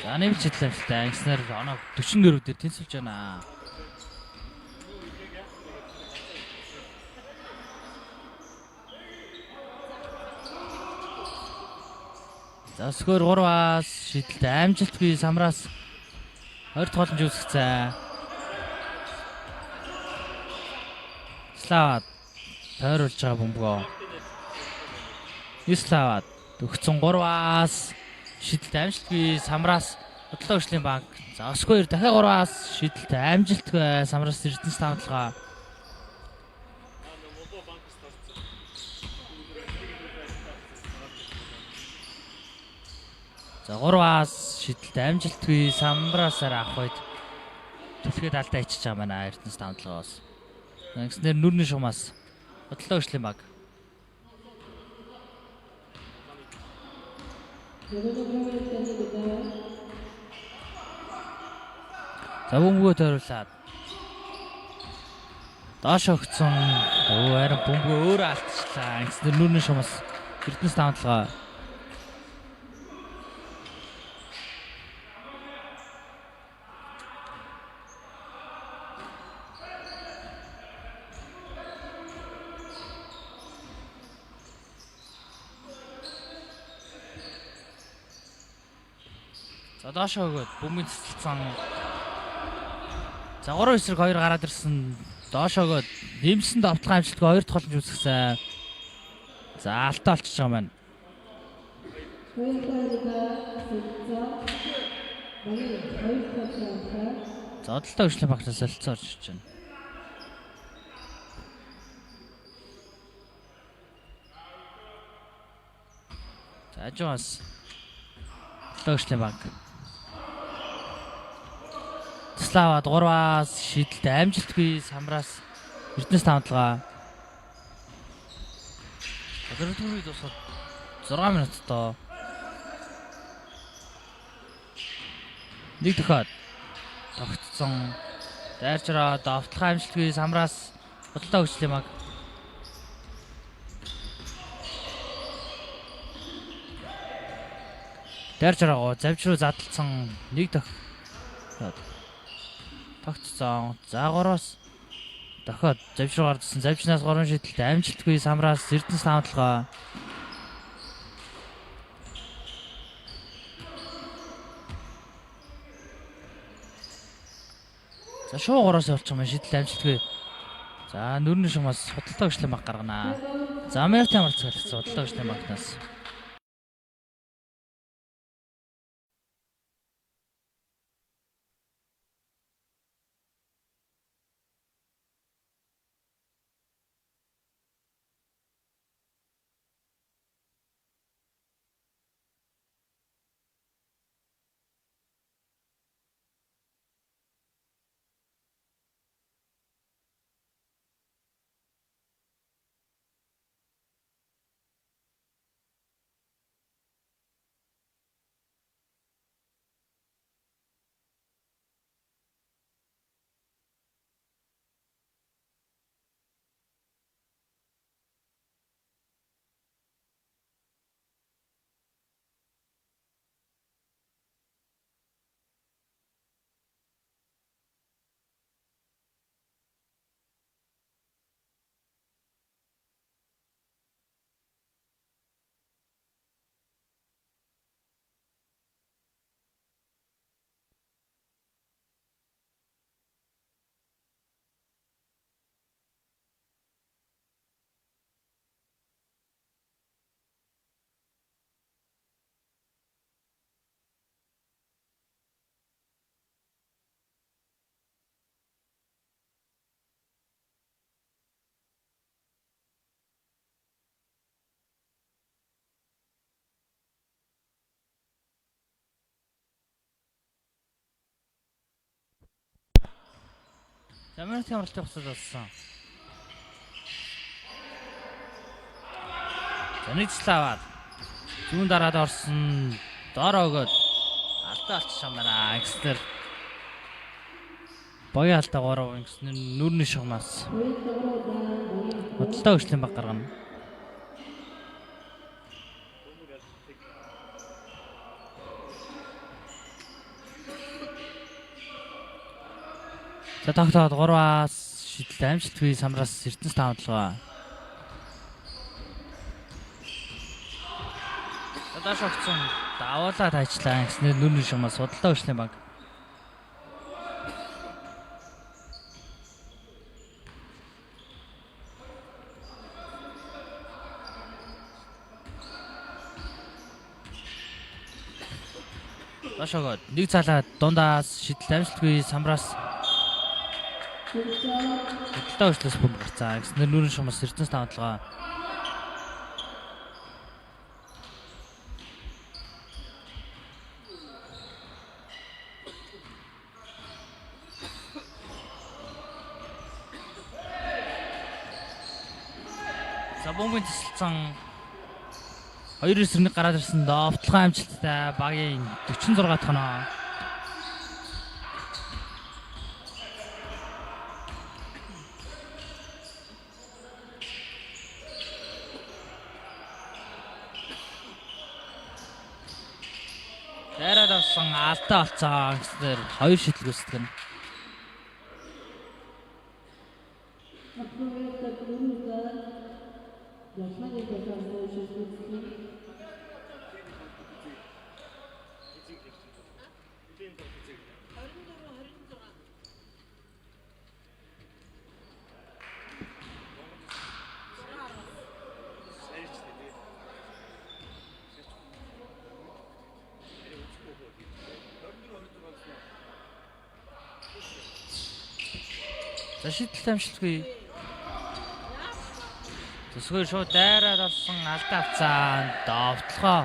За нэмэлт шидэлт амжилттай. Гэснээр оноог 44 дээр тэнцвүүлж байна. За скор 3-аас шидэлт амжилтгүй Самбраас 20 дахь боломж үүсгэх цай. Славад тойруулж байгаа бөмбөгөө. Славад өгцөн 3-аас шидэлт амжилтгүй Самбраас бодлоо хөгжлийн банк. За скор дахиад 3-аас шидэлт амжилтгүй Самбраас Эрдэнэс тавталгаа. За 3-аас шидэлт амжилтгүй Самбраасаар авах үед түлхээд алдаа ичиж байгаа байна Эрдэнэс тавталгаас. Ингэснээр нүрний шумаас бодлоо хөгжлийн баг. За бөмбөгөө тойруулаад доош өгцөн. Харин бөмбөгөө өөрөө алдчихлаа. Ингэснээр нүрний шумаас Эрдэнэс тавталгаа. За доош өгөөд бөмбөгийн цэцэлцэн. За 3 эсрэг 2 гараад ирсэн. Доош өгөөд нэмсэн довтлогын амжилтгүй 2 дахь боломж үүсгэсэн. За алтаа олчиж байгаа маань. За одолтой хөгжлийн багтаас солилцоо орж ирж байна. За ажуус одолтой хөгжлийн баг. Славад 3-аас шидэлт амжилтгүй Самбраас Эрдэнэс тавталгаа. Өдөртөрөй дуусаад 6 минуттай. Нэг дахиад тогтцсон. Дайрчраа довтлохын амжилтгүй Самбраас бодлоо хөгжлийн баг. Дайрчраа завж руу задлцсан. Нэг дахиад тогтцсон. За 3-аас дахиад завж руу гардсан. Завжнаас 3 шидэлт амжилтгүй Самбраас Эрдэнэс тавталгаа. За шуу 3-аас явуулчих юм шидэлт амжилтгүй. За нүрний шумаас бодлоо хөгжлийн баг гаргана. За Америкийн амралт солилцсон бодлоо хөгжлийн багнаас. Минутын амралтын хугацаа дууссан. Занижлаваад зүүн дараад орсон доор өгөөд алдаа алчсан байна. Гиснэр боёо алдаа 3 гиснэр нүрний шугамаас бодлоо өчлийн баг гаргана. За тогтоод 3-аас шидэлтэй амжилтгүй самраас Эрдэнэс таамадлага. Даш огцсон давуулаад ажиллаа гэснээр нүрний шугамаас бодлоо өчлийн баг. Дашогод нэг цалаад дундаас шидэл амжилтгүй самраас бодлоо өчлөөс бөмбөг гарцаа гэснээр нүрийн шугамаас Эрдэнэс таамадлага. За бөмбөгийн тасалсан 2-1 гараад ирсэн довтлогоо амжилттай багийн 46 дахь оноо. Дээрээ давсан алдаа олцоо гэснээр 2 шидэл гүйцэтгэв. За шидэлтэй амжилтгүй. Тэсгээр шууд дайраад авсан алдаа авцаа довтлогоо.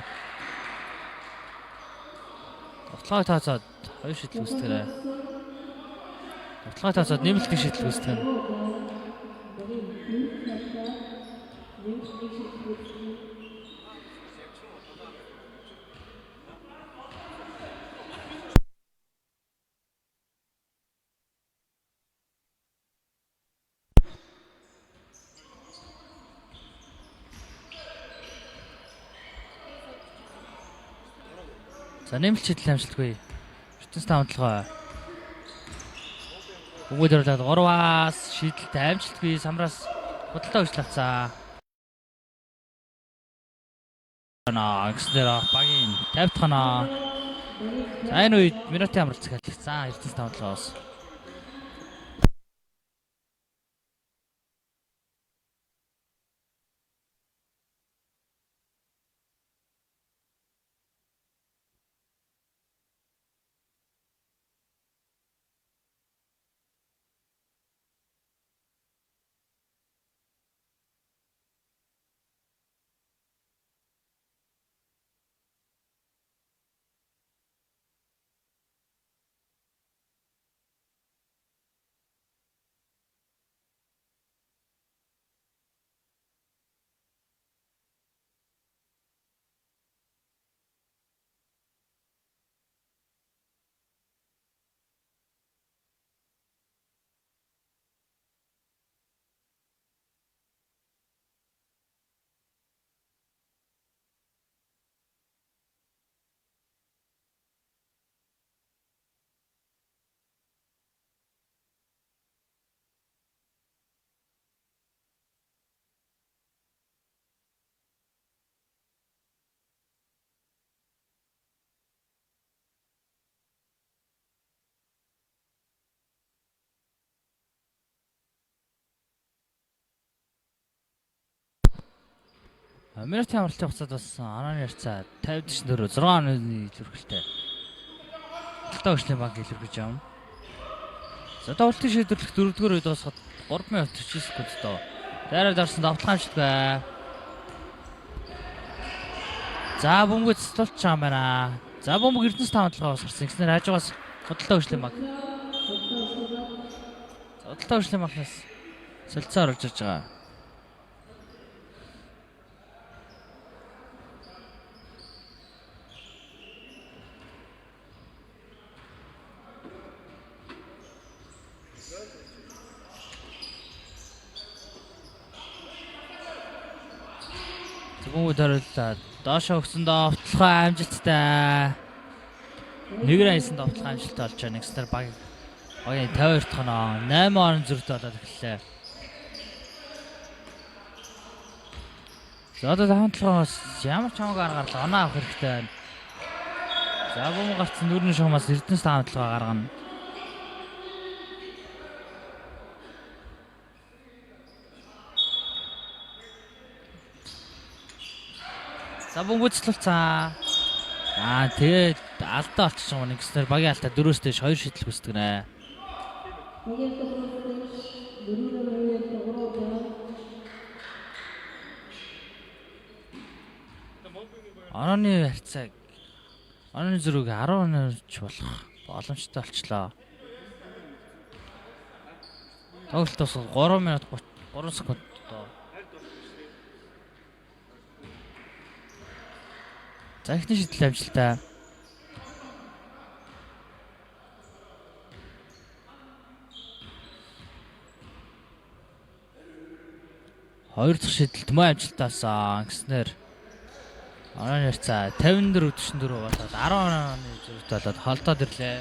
Довтлогоо тооцоод 2 шидэл үүсгэрээ. Довтлогоо тооцоод нэмэлт шидэл үүсгэн. За нэмэлт шидэл амжилтгүй. Эрдэнэс таамадлага. Бүгд өрлөөд 3-аас шидэлтэй амжилтгүй самраас бодлоо өчлөцөө. Гэснээр багийн 50 дахь оноо. За энэ үед минутын амралт захиалсан Эрдэнэс таамадлагаас. Минутын амралтын хугацаанд болсон Анааны ярцаа 50-4 6 оны илэрхийлэлтэй. Талтай өчлийн баг илэрхийлж явна. За тоглолтын шийдвэрлэх 4-р үед дуусахад 3 минут 49 секундтай. Дайраад орсон довтлох амжилтгүй. За бөмбөг цэцлүүлж байгаа юм байна. За бөмбөг Эрдэнэс таамадлагаа гарсан. Гэснээр хажуугаас бодлоо өчлийн баг. Зодолтой хөгжлийн махнаас солилцоо орж ирж байгаа. Бүгд төрөлөө доошо өгсөн довтлохоо амжилттай. Нэг райсан довтлох амжилттай болж байгаа. Нэгсээр багийн 52 дахь оноо 8 орон зүрт болоод эхэллээ. За одоо хамтлагаас ямар ч хамаагүй гаргарлаа. Оноо авах хэрэгтэй байна. За бүүн гарцсан дөрвөн шугамаас Эрдэнэс хамтлагаа гаргана. За бөмбөцлүүлцаа. Тэгээд алдаа болчихсон юм. Нэгснэр багийн алдаа 4-өөс дэш 2 шидэл хүсдэг нэ. Онооны харьцааг онооны зүрийг 10 ч болох боломжтой болчлоо. Тоглолтоос 3 минут 3 секунд доо. За ихний шидэл амжилттай. Хоёр дахь шидэлт мөн амжилтаасан гэснээр онооны харьцаа 54-44 болоод 10 онооны зүрт болоод холдоод ирлээ.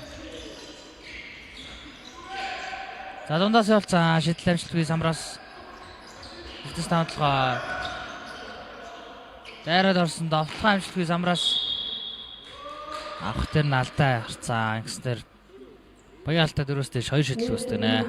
За дундаас явуулсан шидэл амжилтгүй самраас Эрдэнэс хамтлагаа дайраад орсон довтлох амжилтгүй самраас авах тэр нь алдаа харцсан гэснээр багийн алдаа 4-өөс дэш 2 шидэл үүсдэг нэ.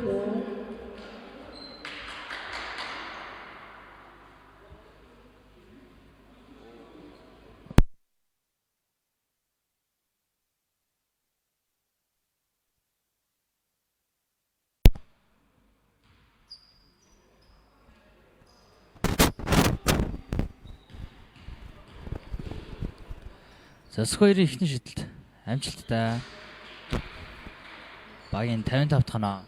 Зөвсгөөний ихний шидэлт амжилттай. Багийн 55 дахь оноо.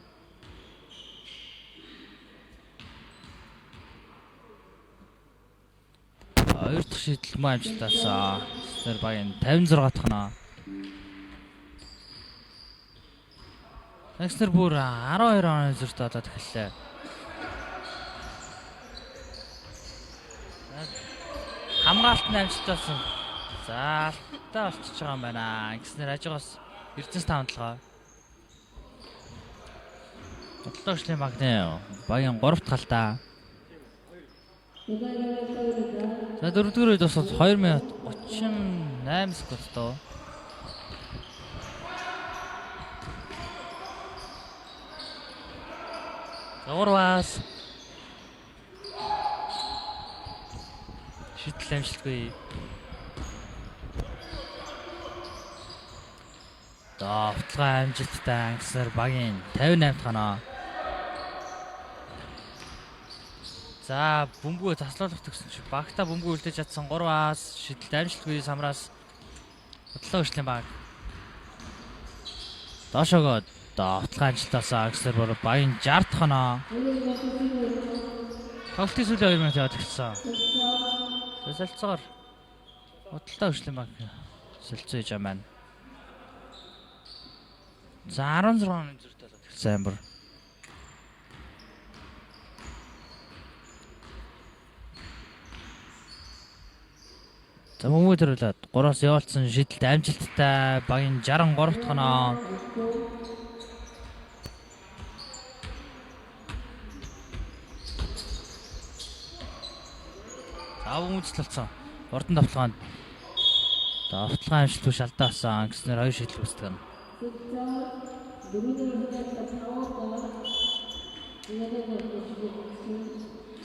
Хоёр дахь шидэл мөн амжилтаасан. Тэр багийн 56 дахь оноо. Тэгснэр бүр 12 оноо зүрт болоод эхэллээ. Хамгаалтны амжилтаасан. За алдаа болчихж байгаа юм байна. Гэснээр хажуугаас Эрдэнэс хамтлагаа. Бодлоо хөгжлийн магны багийн 3 дахь алдаа. За 4-р үед бас 2 минут 38 секунд доо. Зурвас. Шидэл амжилтгүй. Довтлогоо амжилттай ангисаар багийн 58 дахь оноо. За бөмбөгөө таслуулах төгсөн чи багта бөмбөг үлдээж чадсан 3-аас шидэлт амжилтгүй самраас бодлоо хөгжлийн баг. Доошогоо довтлогоо амжилтаасаа ангисаар бүр багийн 60 дахь оноо. Тоглолтын сүүлийн 2 минут яваад эхэлсэн. Солилцоогоор бодлоо хөгжлийн баг солилцоо хийж байгаа маань. За 16 оны зүрт болоод эхэлсэн амар. За мөнгө төрлөөд 3-аас явуулсан шидэлт амжилттай багийн 63 дахь оноо. За хүмүүжлэлцэн урдан давталгаанд давталгаа амжилтгүй шалдаасан гэснээр 2 шидэл үүсдэг юм.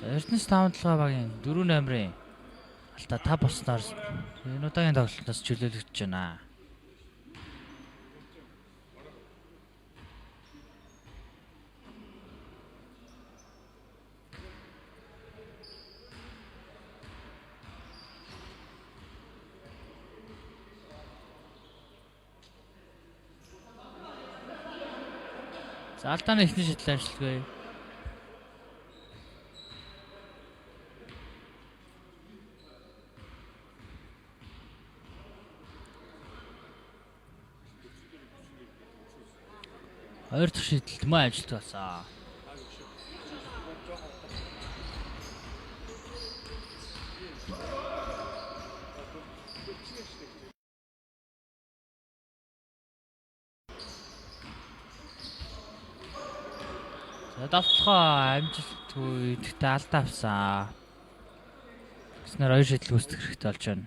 Эрдэнэс хамтлагаа багийн 4 номерын алдаа 5 болсноор энэ удаагийн тоглолтоос чөлөөлөгдөж байна. За алдааны эхний шийдэл амжилтгүй. Хоёр дахь шийдэлт мөн амжилт болсон. Давталгаа амжилтгүй гэхдээ алдаа авсан. Гэснээр хоёр шийдэл гүйцэтгэх хэрэгтэй болж байна.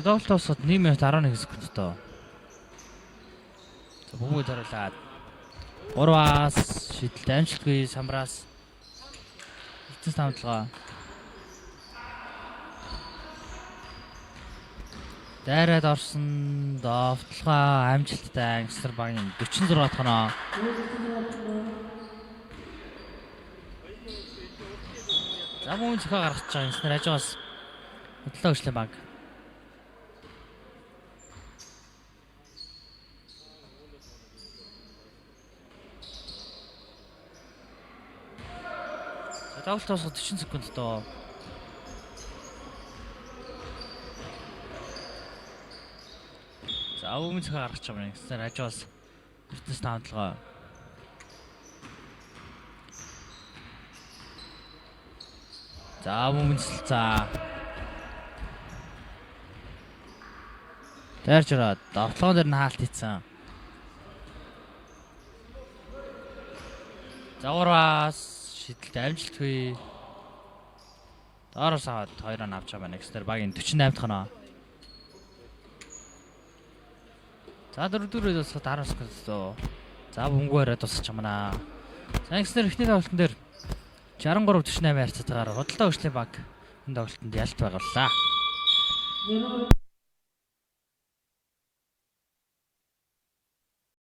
Тоглолт дуусаад 1 минут 11 секунд тоо. За бүгд харуулаад 3-аас шийдэлт амжилтгүй самбраас эцэс тавталгаа. Дайраад орсон довтлогоо амжилттай Ангстер багийн 46 тоноо. За мөн зөхөө гаргаж байгаа юм снэр ажаас хөдлөө өчлөө баг. Тоглолт дуусаад 40 секунд тоо. За өмнө зөхөө гаргаж байгаа юм снэр ажаас эцэс тавталгаа. За өмнөсөлцөө. Дайрж ороод довтлогон дээр нь хаалт хийсэн. Загвараас шийдэлт амжилтгүй. Доороос аваад 2-оор авч байгаа байна. Гэвч багийн 48 тоноо. За 4-4-өөс дуусаад 10 секунд тоо. За бөмбөгөөрөө дуусах юм байна. За гэвч эхний тоглолтын дээр 63-48 харьцаатайгаар худалдаа өчлийн баг энэ тоглолтод ялт байгууллаа.